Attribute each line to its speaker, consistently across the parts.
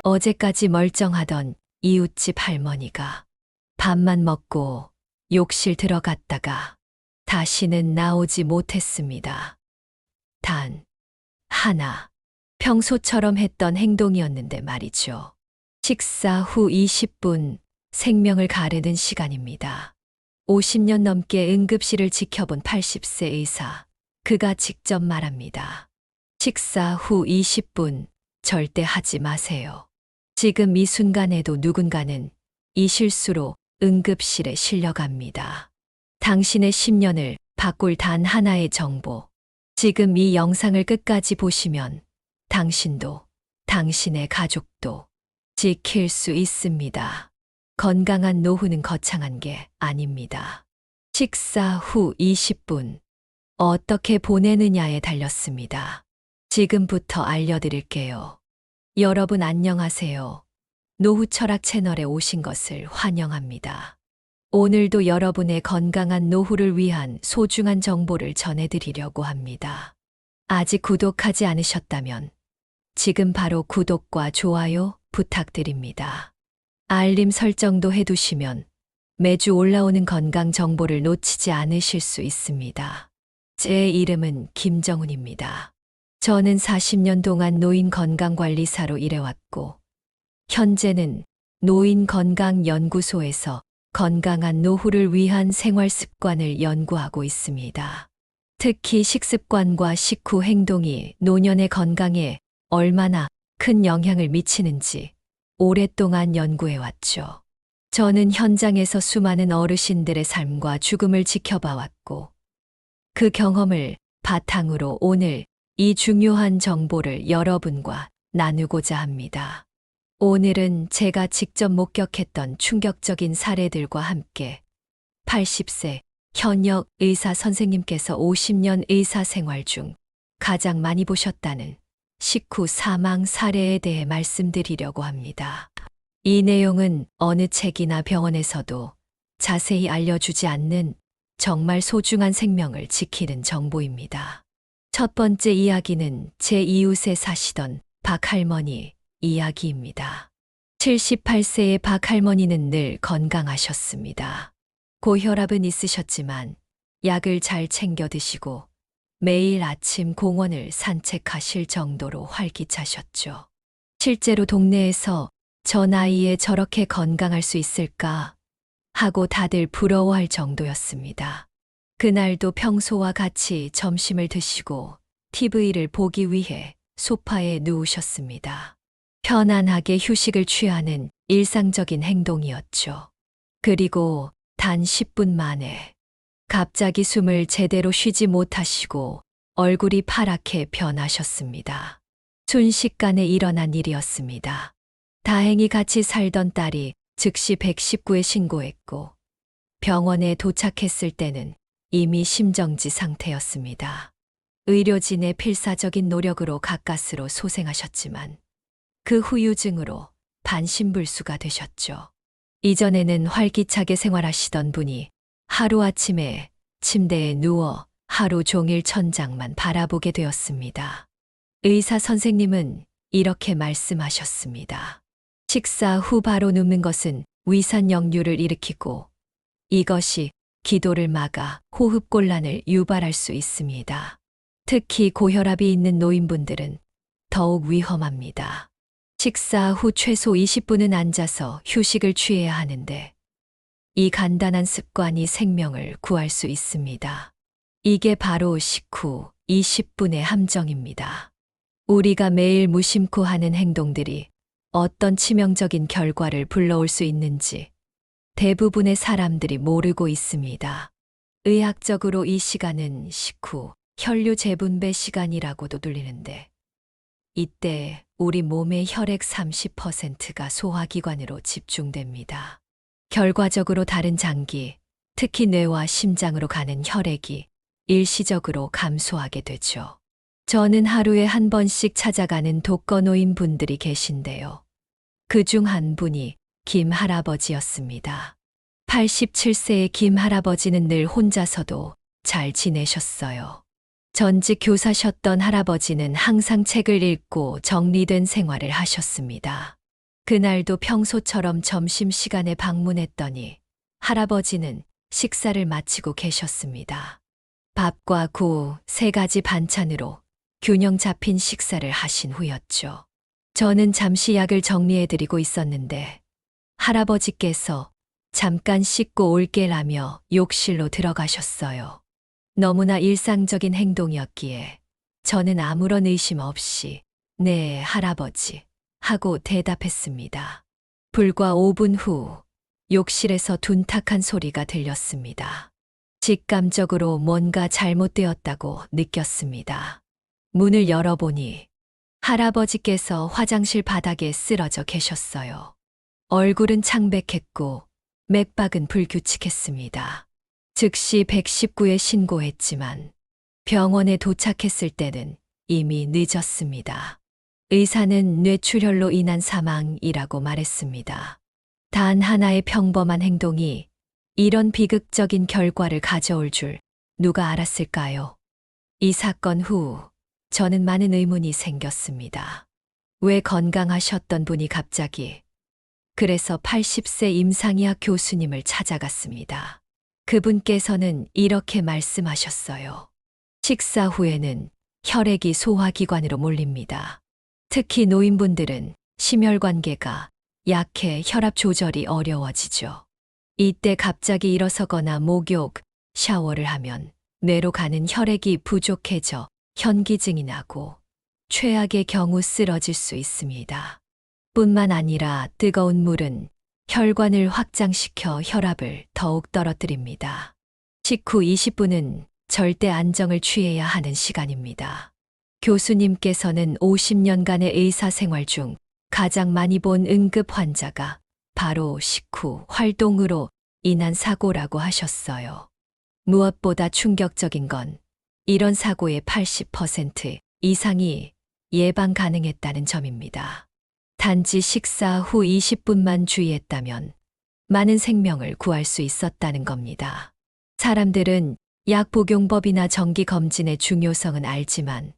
Speaker 1: 어제까지 멀쩡하던 이웃집 할머니가 밥만 먹고 욕실 들어갔다가 다시는 나오지 못했습니다. 단 하나, 평소처럼 했던 행동이었는데 말이죠. 식사 후 20분, 생명을 가르는 시간입니다. 50년 넘게 응급실을 지켜본 80세 의사, 그가 직접 말합니다. 식사 후 20분, 절대 하지 마세요. 지금 이 순간에도 누군가는 이 실수로 응급실에 실려갑니다. 당신의 10년을 바꿀 단 하나의 정보. 지금 이 영상을 끝까지 보시면 당신도, 당신의 가족도 지킬 수 있습니다. 건강한 노후는 거창한 게 아닙니다. 식사 후 20분. 어떻게 보내느냐에 달렸습니다. 지금부터 알려드릴게요. 여러분 안녕하세요. 노후 철학 채널에 오신 것을 환영합니다. 오늘도 여러분의 건강한 노후를 위한 소중한 정보를 전해드리려고 합니다. 아직 구독하지 않으셨다면 지금 바로 구독과 좋아요 부탁드립니다. 알림 설정도 해두시면 매주 올라오는 건강 정보를 놓치지 않으실 수 있습니다. 제 이름은 김정훈입니다. 저는 40년 동안 노인 건강관리사로 일해왔고, 현재는 노인건강연구소에서 건강한 노후를 위한 생활 습관을 연구하고 있습니다. 특히 식습관과 식후 행동이 노년의 건강에 얼마나 큰 영향을 미치는지 오랫동안 연구해왔죠. 저는 현장에서 수많은 어르신들의 삶과 죽음을 지켜봐왔고, 그 경험을 바탕으로 오늘 이 중요한 정보를 여러분과 나누고자 합니다. 오늘은 제가 직접 목격했던 충격적인 사례들과 함께 80세 현역 의사 선생님께서 50년 의사 생활 중 가장 많이 보셨다는 식후 사망 사례에 대해 말씀드리려고 합니다. 이 내용은 어느 책이나 병원에서도 자세히 알려주지 않는 정말 소중한 생명을 지키는 정보입니다. 첫 번째 이야기는 제 이웃에 사시던 박할머니 이야기입니다. 78세의 박할머니는 늘 건강하셨습니다. 고혈압은 있으셨지만 약을 잘 챙겨 드시고 매일 아침 공원을 산책하실 정도로 활기차셨죠. 실제로 동네에서 저 나이에 저렇게 건강할 수 있을까 하고 다들 부러워할 정도였습니다. 그날도 평소와 같이 점심을 드시고 TV를 보기 위해 소파에 누우셨습니다. 편안하게 휴식을 취하는 일상적인 행동이었죠. 그리고 단 10분 만에 갑자기 숨을 제대로 쉬지 못하시고 얼굴이 파랗게 변하셨습니다. 순식간에 일어난 일이었습니다. 다행히 같이 살던 딸이 즉시 119에 신고했고 병원에 도착했을 때는 이미 심정지 상태였습니다. 의료진의 필사적인 노력으로 가까스로 소생하셨지만 그 후유증으로 반신불수가 되셨죠. 이전에는 활기차게 생활하시던 분이 하루아침에 침대에 누워 하루 종일 천장만 바라보게 되었습니다. 의사 선생님은 이렇게 말씀하셨습니다. 식사 후 바로 눕는 것은 위산역류를 일으키고 이것이 기도를 막아 호흡곤란을 유발할 수 있습니다. 특히 고혈압이 있는 노인분들은 더욱 위험합니다. 식사 후 최소 20분은 앉아서 휴식을 취해야 하는데 이 간단한 습관이 생명을 구할 수 있습니다. 이게 바로 식후 20분의 함정입니다. 우리가 매일 무심코 하는 행동들이 어떤 치명적인 결과를 불러올 수 있는지 대부분의 사람들이 모르고 있습니다. 의학적으로 이 시간은 식후 혈류 재분배 시간이라고도 불리는데 이때 우리 몸의 혈액 30%가 소화기관으로 집중됩니다. 결과적으로 다른 장기, 특히 뇌와 심장으로 가는 혈액이 일시적으로 감소하게 되죠. 저는 하루에 한 번씩 찾아가는 독거노인 분들이 계신데요. 그중 한 분이 김 할아버지였습니다. 87세의 김 할아버지는 늘 혼자서도 잘 지내셨어요. 전직 교사셨던 할아버지는 항상 책을 읽고 정리된 생활을 하셨습니다. 그날도 평소처럼 점심시간에 방문했더니 할아버지는 식사를 마치고 계셨습니다. 밥과 구, 3가지 반찬으로 균형 잡힌 식사를 하신 후였죠. 저는 잠시 약을 정리해드리고 있었는데 할아버지께서 잠깐 씻고 올게라며 욕실로 들어가셨어요. 너무나 일상적인 행동이었기에 저는 아무런 의심 없이 네, 할아버지 하고 대답했습니다. 불과 5분 후 욕실에서 둔탁한 소리가 들렸습니다. 직감적으로 뭔가 잘못되었다고 느꼈습니다. 문을 열어보니 할아버지께서 화장실 바닥에 쓰러져 계셨어요. 얼굴은 창백했고 맥박은 불규칙했습니다. 즉시 119에 신고했지만 병원에 도착했을 때는 이미 늦었습니다. 의사는 뇌출혈로 인한 사망이라고 말했습니다. 단 하나의 평범한 행동이 이런 비극적인 결과를 가져올 줄 누가 알았을까요? 이 사건 후 저는 많은 의문이 생겼습니다. 왜 건강하셨던 분이 갑자기 그래서 80세 임상의학 교수님을 찾아갔습니다. 그분께서는 이렇게 말씀하셨어요. 식사 후에는 혈액이 소화기관으로 몰립니다. 특히 노인분들은 심혈관계가 약해 혈압 조절이 어려워지죠. 이때 갑자기 일어서거나 목욕, 샤워를 하면 뇌로 가는 혈액이 부족해져 현기증이 나고 최악의 경우 쓰러질 수 있습니다. 뿐만 아니라 뜨거운 물은 혈관을 확장시켜 혈압을 더욱 떨어뜨립니다. 식후 20분은 절대 안정을 취해야 하는 시간입니다. 교수님께서는 50년간의 의사 생활 중 가장 많이 본 응급 환자가 바로 식후 활동으로 인한 사고라고 하셨어요. 무엇보다 충격적인 건 이런 사고의 80% 이상이 예방 가능했다는 점입니다. 단지 식사 후 20분만 주의했다면 많은 생명을 구할 수 있었다는 겁니다. 사람들은 약 복용법이나 정기 검진의 중요성은 알지만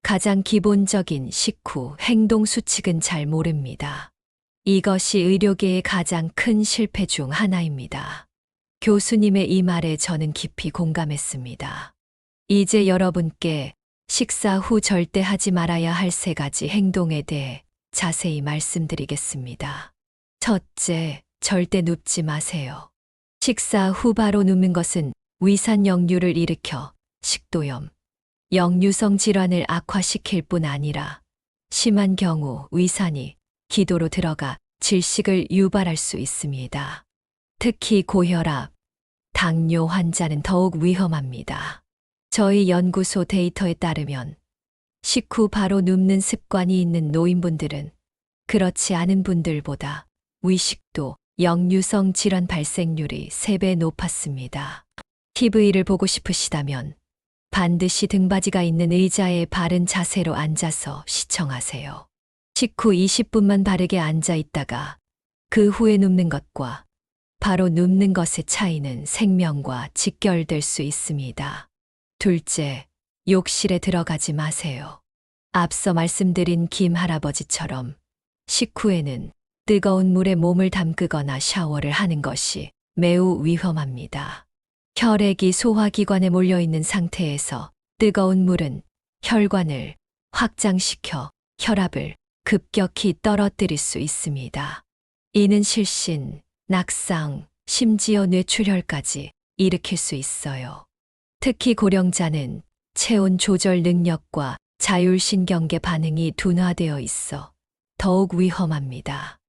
Speaker 1: 가장 기본적인 식후 행동 수칙은 잘 모릅니다. 이것이 의료계의 가장 큰 실패 중 하나입니다. 교수님의 이 말에 저는 깊이 공감했습니다. 이제 여러분께 식사 후 절대 하지 말아야 할 3가지 행동에 대해 자세히 말씀드리겠습니다. 첫째, 절대 눕지 마세요. 식사 후 바로 눕는 것은 위산 역류를 일으켜 식도염, 역류성 질환을 악화시킬 뿐 아니라 심한 경우 위산이 기도로 들어가 질식을 유발할 수 있습니다. 특히 고혈압, 당뇨 환자는 더욱 위험합니다. 저희 연구소 데이터에 따르면 식후 바로 눕는 습관이 있는 노인분들은 그렇지 않은 분들보다 위식도, 역류성 질환 발생률이 3배 높았습니다. TV를 보고 싶으시다면 반드시 등받이가 있는 의자에 바른 자세로 앉아서 시청하세요. 식후 20분만 바르게 앉아 있다가 그 후에 눕는 것과 바로 눕는 것의 차이는 생명과 직결될 수 있습니다. 둘째, 욕실에 들어가지 마세요. 앞서 말씀드린 김 할아버지처럼 식후에는 뜨거운 물에 몸을 담그거나 샤워를 하는 것이 매우 위험합니다. 혈액이 소화기관에 몰려있는 상태에서 뜨거운 물은 혈관을 확장시켜 혈압을 급격히 떨어뜨릴 수 있습니다. 이는 실신, 낙상, 심지어 뇌출혈까지 일으킬 수 있어요. 특히 고령자는 체온 조절 능력과 자율신경계 반응이 둔화되어 있어 더욱 위험합니다.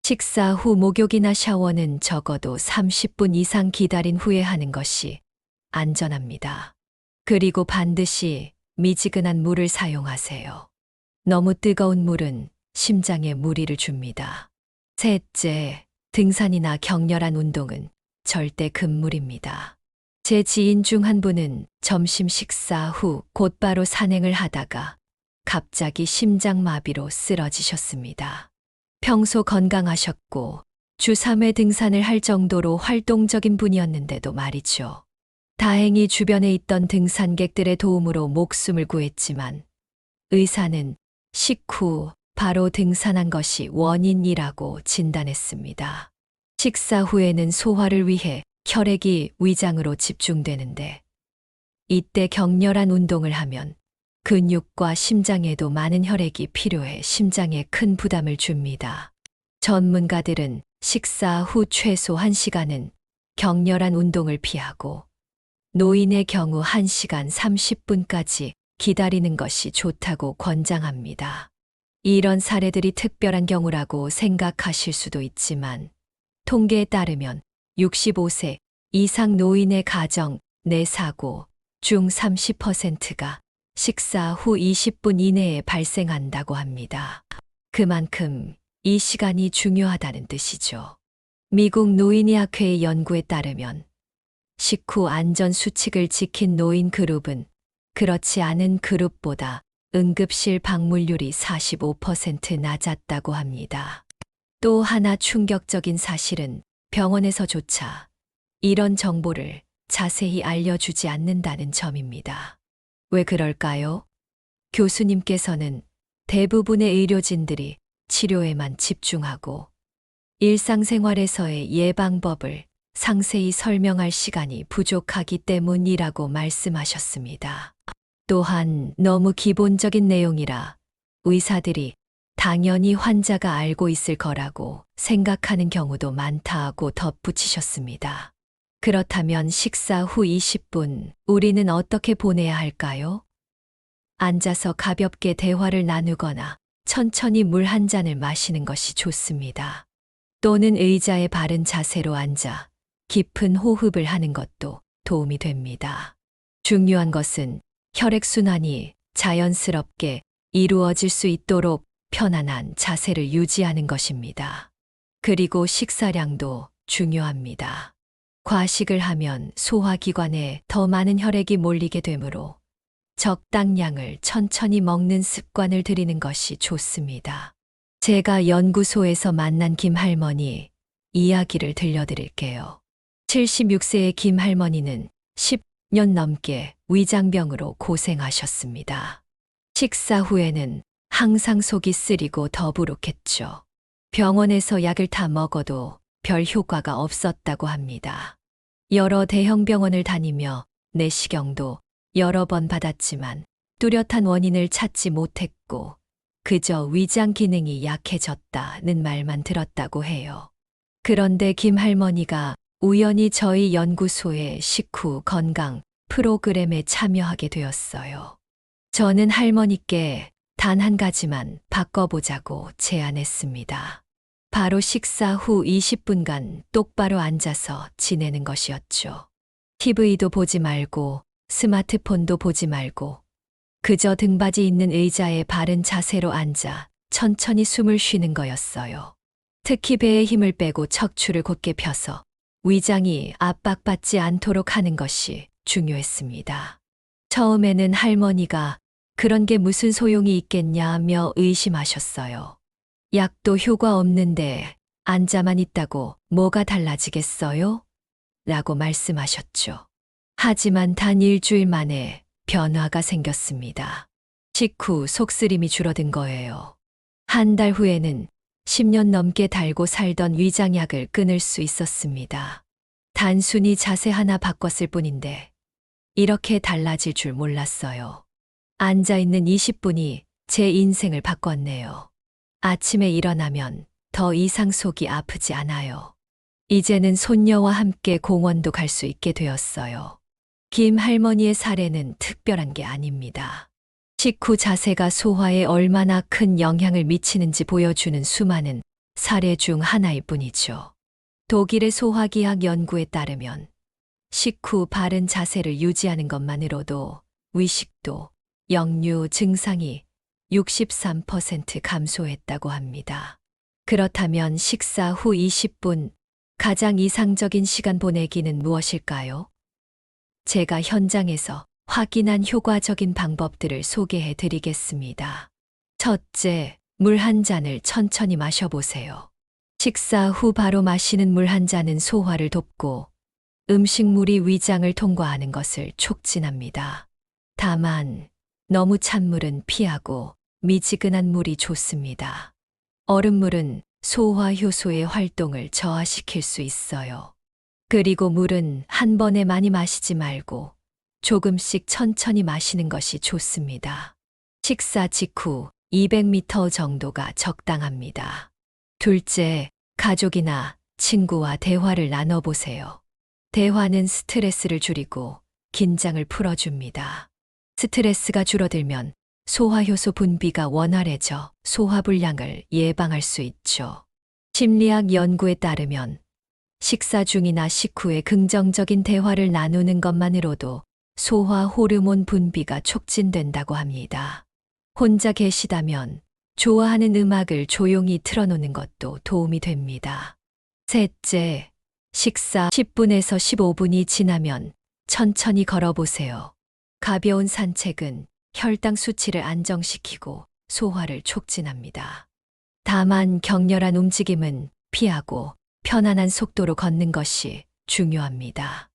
Speaker 1: 식사 후 목욕이나 샤워는 적어도 30분 이상 기다린 후에 하는 것이 안전합니다. 그리고 반드시 미지근한 물을 사용하세요. 너무 뜨거운 물은 심장에 무리를 줍니다. 셋째, 등산이나 격렬한 운동은 절대 금물입니다. 제 지인 중 한 분은 점심 식사 후 곧바로 산행을 하다가 갑자기 심장마비로 쓰러지셨습니다. 평소 건강하셨고 주 3회 등산을 할 정도로 활동적인 분이었는데도 말이죠. 다행히 주변에 있던 등산객들의 도움으로 목숨을 구했지만 의사는 식후 바로 등산한 것이 원인이라고 진단했습니다. 식사 후에는 소화를 위해 혈액이 위장으로 집중되는데 이때 격렬한 운동을 하면 근육과 심장에도 많은 혈액이 필요해 심장에 큰 부담을 줍니다. 전문가들은 식사 후 최소 1시간은 격렬한 운동을 피하고 노인의 경우 1시간 30분까지 기다리는 것이 좋다고 권장합니다. 이런 사례들이 특별한 경우라고 생각하실 수도 있지만 통계에 따르면 65세 이상 노인의 가정 내 사고 중 30%가 식사 후 20분 이내에 발생한다고 합니다. 그만큼 이 시간이 중요하다는 뜻이죠. 미국 노인의학회의 연구에 따르면 식후 안전 수칙을 지킨 노인 그룹은 그렇지 않은 그룹보다 응급실 방문율이 45% 낮았다고 합니다. 또 하나 충격적인 사실은 병원에서조차 이런 정보를 자세히 알려주지 않는다는 점입니다. 왜 그럴까요? 교수님께서는 대부분의 의료진들이 치료에만 집중하고 일상생활에서의 예방법을 상세히 설명할 시간이 부족하기 때문이라고 말씀하셨습니다. 또한 너무 기본적인 내용이라 의사들이 당연히 환자가 알고 있을 거라고 생각하는 경우도 많다고 덧붙이셨습니다. 그렇다면 식사 후 20분 우리는 어떻게 보내야 할까요? 앉아서 가볍게 대화를 나누거나 천천히 물 한 잔을 마시는 것이 좋습니다. 또는 의자에 바른 자세로 앉아 깊은 호흡을 하는 것도 도움이 됩니다. 중요한 것은 혈액순환이 자연스럽게 이루어질 수 있도록 편안한 자세를 유지하는 것입니다. 그리고 식사량도 중요합니다. 과식을 하면 소화기관에 더 많은 혈액이 몰리게 되므로 적당량을 천천히 먹는 습관을 들이는 것이 좋습니다. 제가 연구소에서 만난 김할머니 이야기를 들려드릴게요. 76세의 김할머니는 10년 넘게 위장병으로 고생하셨습니다. 식사 후에는 항상 속이 쓰리고 더부룩했죠. 병원에서 약을 다 먹어도 별 효과가 없었다고 합니다. 여러 대형 병원을 다니며 내시경도 여러 번 받았지만 뚜렷한 원인을 찾지 못했고 그저 위장 기능이 약해졌다는 말만 들었다고 해요. 그런데 김할머니가 우연히 저희 연구소의 식후 건강 프로그램에 참여하게 되었어요. 저는 할머니께 단 한 가지만 바꿔보자고 제안했습니다. 바로 식사 후 20분간 똑바로 앉아서 지내는 것이었죠. TV도 보지 말고 스마트폰도 보지 말고 그저 등받이 있는 의자에 바른 자세로 앉아 천천히 숨을 쉬는 거였어요. 특히 배에 힘을 빼고 척추를 곧게 펴서 위장이 압박받지 않도록 하는 것이 중요했습니다. 처음에는 할머니가 그런 게 무슨 소용이 있겠냐며 의심하셨어요. 약도 효과 없는데 앉아만 있다고 뭐가 달라지겠어요? 라고 말씀하셨죠. 하지만 단 일주일 만에 변화가 생겼습니다. 식후 속쓰림이 줄어든 거예요. 한 달 후에는 10년 넘게 달고 살던 위장약을 끊을 수 있었습니다. 단순히 자세 하나 바꿨을 뿐인데 이렇게 달라질 줄 몰랐어요. 앉아있는 20분이 제 인생을 바꿨네요. 아침에 일어나면 더 이상 속이 아프지 않아요. 이제는 손녀와 함께 공원도 갈 수 있게 되었어요. 김 할머니의 사례는 특별한 게 아닙니다. 식후 자세가 소화에 얼마나 큰 영향을 미치는지 보여주는 수많은 사례 중 하나일 뿐이죠. 독일의 소화기학 연구에 따르면 식후 바른 자세를 유지하는 것만으로도 위식도, 역류 증상이 63% 감소했다고 합니다. 그렇다면 식사 후 20분 가장 이상적인 시간 보내기는 무엇일까요? 제가 현장에서 확인한 효과적인 방법들을 소개해 드리겠습니다. 첫째, 물 한 잔을 천천히 마셔보세요. 식사 후 바로 마시는 물 한 잔은 소화를 돕고 음식물이 위장을 통과하는 것을 촉진합니다. 다만 너무 찬 물은 피하고 미지근한 물이 좋습니다. 얼음물은 소화 효소의 활동을 저하시킬 수 있어요. 그리고 물은 한 번에 많이 마시지 말고 조금씩 천천히 마시는 것이 좋습니다. 식사 직후 200m 정도가 적당합니다. 둘째, 가족이나 친구와 대화를 나눠보세요. 대화는 스트레스를 줄이고 긴장을 풀어줍니다. 스트레스가 줄어들면 소화효소 분비가 원활해져 소화불량을 예방할 수 있죠. 심리학 연구에 따르면 식사 중이나 식후에 긍정적인 대화를 나누는 것만으로도 소화 호르몬 분비가 촉진된다고 합니다. 혼자 계시다면 좋아하는 음악을 조용히 틀어놓는 것도 도움이 됩니다. 셋째, 식사 10분에서 15분이 지나면 천천히 걸어보세요. 가벼운 산책은 혈당 수치를 안정시키고 소화를 촉진합니다. 다만 격렬한 움직임은 피하고 편안한 속도로 걷는 것이 중요합니다.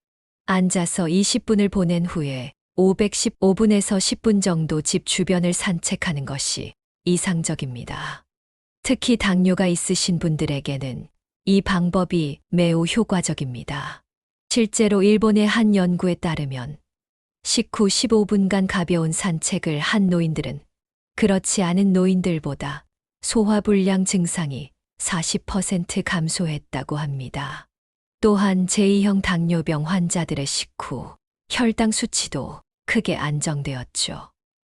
Speaker 1: 앉아서 20분을 보낸 후에 515분에서 10분 정도 집 주변을 산책하는 것이 이상적입니다. 특히 당뇨가 있으신 분들에게는 이 방법이 매우 효과적입니다. 실제로 일본의 한 연구에 따르면 식후 15분간 가벼운 산책을 한 노인들은 그렇지 않은 노인들보다 소화불량 증상이 40% 감소했다고 합니다. 또한 제2형 당뇨병 환자들의 식후 혈당 수치도 크게 안정되었죠.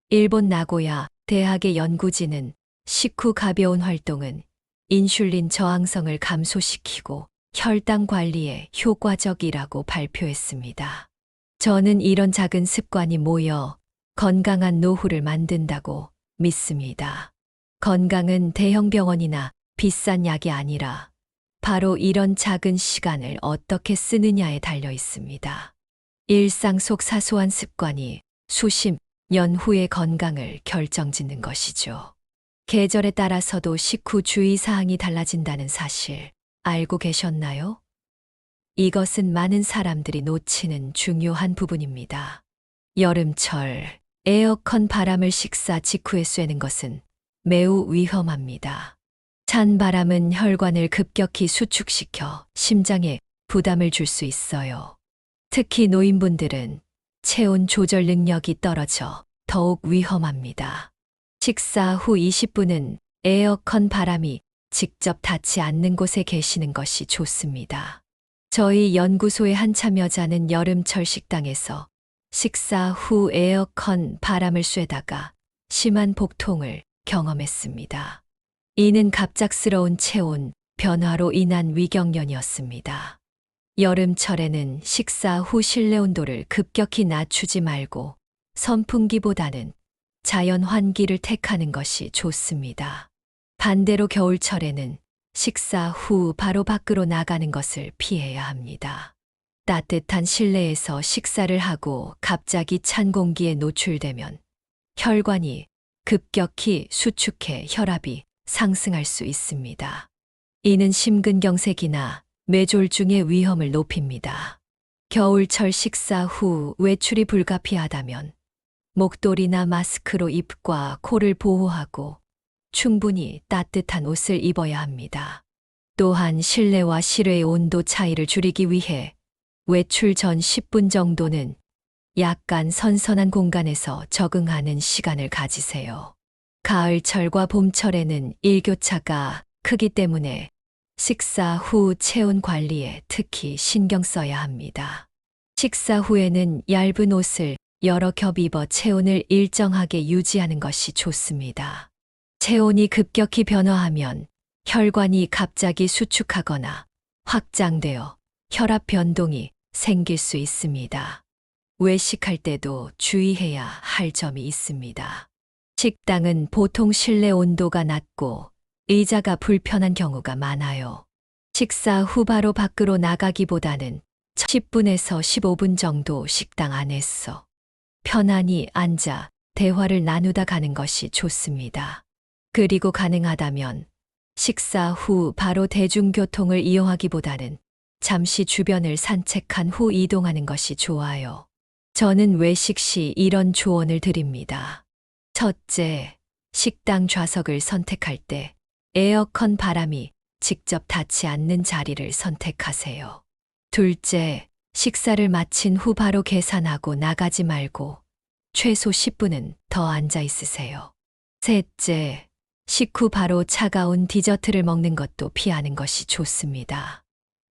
Speaker 1: 일본 나고야 대학의 연구진은 식후 가벼운 활동은 인슐린 저항성을 감소시키고 혈당 관리에 효과적이라고 발표했습니다. 저는 이런 작은 습관이 모여 건강한 노후를 만든다고 믿습니다. 건강은 대형 병원이나 비싼 약이 아니라 바로 이런 작은 시간을 어떻게 쓰느냐에 달려 있습니다. 일상 속 사소한 습관이 수십 년 후의 건강을 결정짓는 것이죠. 계절에 따라서도 식후 주의사항이 달라진다는 사실 알고 계셨나요? 이것은 많은 사람들이 놓치는 중요한 부분입니다. 여름철, 에어컨 바람을 식사 직후에 쐬는 것은 매우 위험합니다. 찬 바람은 혈관을 급격히 수축시켜 심장에 부담을 줄 수 있어요. 특히 노인분들은 체온 조절 능력이 떨어져 더욱 위험합니다. 식사 후 20분은 에어컨 바람이 직접 닿지 않는 곳에 계시는 것이 좋습니다. 저희 연구소의 한 참여자는 여름철 식당에서 식사 후 에어컨 바람을 쐬다가 심한 복통을 경험했습니다. 이는 갑작스러운 체온 변화로 인한 위경련이었습니다. 여름철에는 식사 후 실내 온도를 급격히 낮추지 말고 선풍기보다는 자연 환기를 택하는 것이 좋습니다. 반대로 겨울철에는 식사 후 바로 밖으로 나가는 것을 피해야 합니다. 따뜻한 실내에서 식사를 하고 갑자기 찬 공기에 노출되면 혈관이 급격히 수축해 혈압이 상승할 수 있습니다. 이는 심근경색이나 뇌졸중의 위험을 높입니다. 겨울철 식사 후 외출이 불가피하다면 목도리나 마스크로 입과 코를 보호하고 충분히 따뜻한 옷을 입어야 합니다. 또한 실내와 실외의 온도 차이를 줄이기 위해 외출 전 10분 정도는 약간 선선한 공간에서 적응하는 시간을 가지세요. 가을철과 봄철에는 일교차가 크기 때문에 식사 후 체온 관리에 특히 신경 써야 합니다. 식사 후에는 얇은 옷을 여러 겹 입어 체온을 일정하게 유지하는 것이 좋습니다. 체온이 급격히 변화하면 혈관이 갑자기 수축하거나 확장되어 혈압 변동이 생길 수 있습니다. 외식할 때도 주의해야 할 점이 있습니다. 식당은 보통 실내 온도가 낮고 의자가 불편한 경우가 많아요. 식사 후 바로 밖으로 나가기보다는 10분에서 15분 정도 식당 안에서 편안히 앉아 대화를 나누다 가는 것이 좋습니다. 그리고 가능하다면 식사 후 바로 대중교통을 이용하기보다는 잠시 주변을 산책한 후 이동하는 것이 좋아요. 저는 외식 시 이런 조언을 드립니다. 첫째, 식당 좌석을 선택할 때 에어컨 바람이 직접 닿지 않는 자리를 선택하세요. 둘째, 식사를 마친 후 바로 계산하고 나가지 말고 최소 10분은 더 앉아 있으세요. 셋째, 식후 바로 차가운 디저트를 먹는 것도 피하는 것이 좋습니다.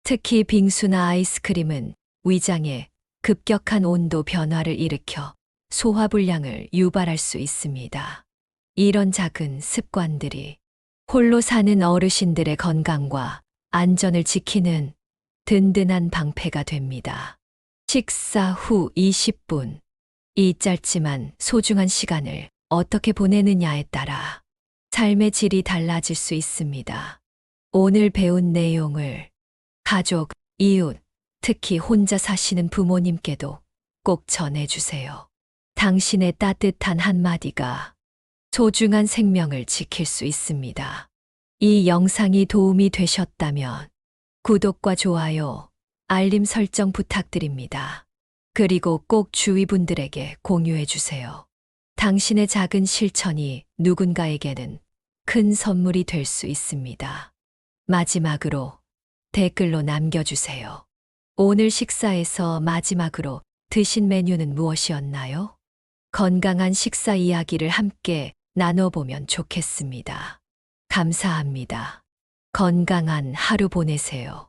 Speaker 1: 특히 빙수나 아이스크림은 위장에 급격한 온도 변화를 일으켜 소화불량을 유발할 수 있습니다. 이런 작은 습관들이 홀로 사는 어르신들의 건강과 안전을 지키는 든든한 방패가 됩니다. 식사 후 20분. 이 짧지만 소중한 시간을 어떻게 보내느냐에 따라 삶의 질이 달라질 수 있습니다. 오늘 배운 내용을 가족, 이웃, 특히 혼자 사시는 부모님께도 꼭 전해주세요. 당신의 따뜻한 한마디가 소중한 생명을 지킬 수 있습니다. 이 영상이 도움이 되셨다면 구독과 좋아요, 알림 설정 부탁드립니다. 그리고 꼭 주위 분들에게 공유해 주세요. 당신의 작은 실천이 누군가에게는 큰 선물이 될 수 있습니다. 마지막으로 댓글로 남겨주세요. 오늘 식사에서 마지막으로 드신 메뉴는 무엇이었나요? 건강한 식사 이야기를 함께 나눠보면 좋겠습니다. 감사합니다. 건강한 하루 보내세요.